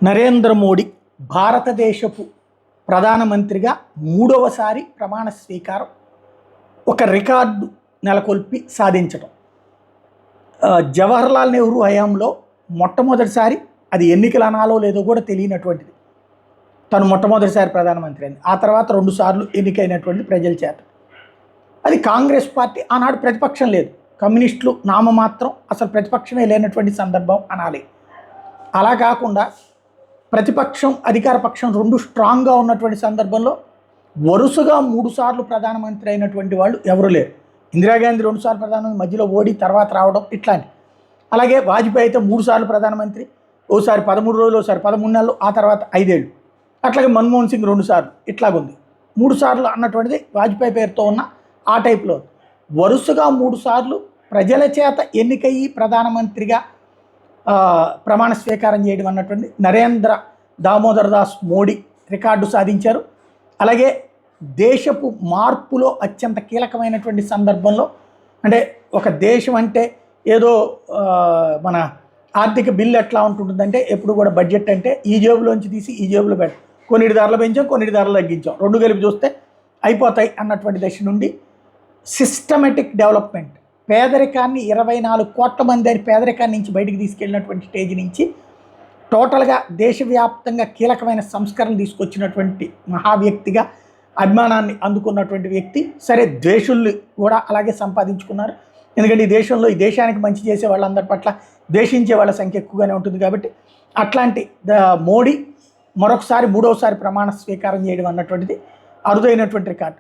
నరేంద్ర మోడీ భారతదేశపు ప్రధానమంత్రిగా మూడవసారి ప్రమాణ స్వీకారం ఒక రికార్డు నెలకొల్పి సాధించడం. జవహర్లాల్ నెహ్రూ హయాంలో మొట్టమొదటిసారి, అది ఎన్నికలు అనాలో లేదో కూడా తెలియనటువంటిది, తను మొట్టమొదటిసారి ప్రధానమంత్రి అయింది. ఆ తర్వాత 2 సార్లు ఎన్నికైనటువంటి ప్రజల చేత. అది కాంగ్రెస్ పార్టీ ఆనాడు ప్రతిపక్షం లేదు, కమ్యూనిస్టులు నామమాత్రం, అసలు ప్రతిపక్షమే లేనటువంటి సందర్భం అనాలి. అలా కాకుండా ప్రతిపక్షం అధికార పక్షం 2 స్ట్రాంగ్గా ఉన్నటువంటి సందర్భంలో వరుసగా 3 సార్లు ప్రధానమంత్రి అయినటువంటి వాళ్ళు ఎవరు లేరు. ఇందిరాగాంధీ 2 సార్లు ప్రధానమంత్రి, మధ్యలో ఓడి తర్వాత రావడం ఇట్లాంటి. అలాగే వాజ్పేయి అయితే 3 సార్లు ప్రధానమంత్రి, ఓసారి 13 రోజులు, ఓసారి 13 నెలలు, ఆ తర్వాత 5 ఏళ్ళు. అట్లాగే మన్మోహన్ సింగ్ 2 సార్లు ఇట్లాగుంది. 3 సార్లు అన్నటువంటిది వాజ్పేయి పేరుతో ఉన్న ఆ టైప్లో. వరుసగా 3 సార్లు ప్రజల చేత ఎన్నికయ్యి ప్రధానమంత్రిగా ప్రమాణ స్వీకారం చేయడం అన్నటువంటి నరేంద్ర దామోదర్ దాస్ మోడీ రికార్డు సాధించారు. అలాగే దేశపు మార్పులో అత్యంత కీలకమైనటువంటి సందర్భంలో, అంటే ఒక దేశం అంటే ఏదో మన ఆర్థిక బిల్లు ఎట్లా ఉంటుందంటే, ఎప్పుడు కూడా బడ్జెట్ అంటే ఈ జేబులోంచి తీసి ఈ జేబులో పెట్టాం, కొన్నిటి ధరలు పెంచాం, కొన్నిటి ధరలు తగ్గించాం, 2 కలిపి చూస్తే అయిపోతాయి అన్నటువంటి దశ నుండి సిస్టమేటిక్ డెవలప్మెంట్, పేదరికాన్ని 24 కోట్ల మంది అని పేదరికాన్ని నుంచి బయటికి తీసుకెళ్ళినటువంటి స్టేజ్ నుంచి టోటల్గా దేశవ్యాప్తంగా కీలకమైన సంస్కరణలు తీసుకొచ్చినటువంటి మహావ్యక్తిగా అభిమానాన్ని అందుకున్నటువంటి వ్యక్తి. సరే, ద్వేషుల్ని కూడా అలాగే సంపాదించుకున్నారు. ఎందుకంటే ఈ దేశంలో, ఈ దేశానికి మంచి చేసే వాళ్ళందరి పట్ల ద్వేషించే వాళ్ళ సంఖ్య ఎక్కువగానే ఉంటుంది. కాబట్టి అట్లాంటి మోడీ మరొకసారి 3వసారి ప్రమాణ స్వీకారం చేయడం అన్నటువంటిది అరుదైనటువంటి రికార్డు.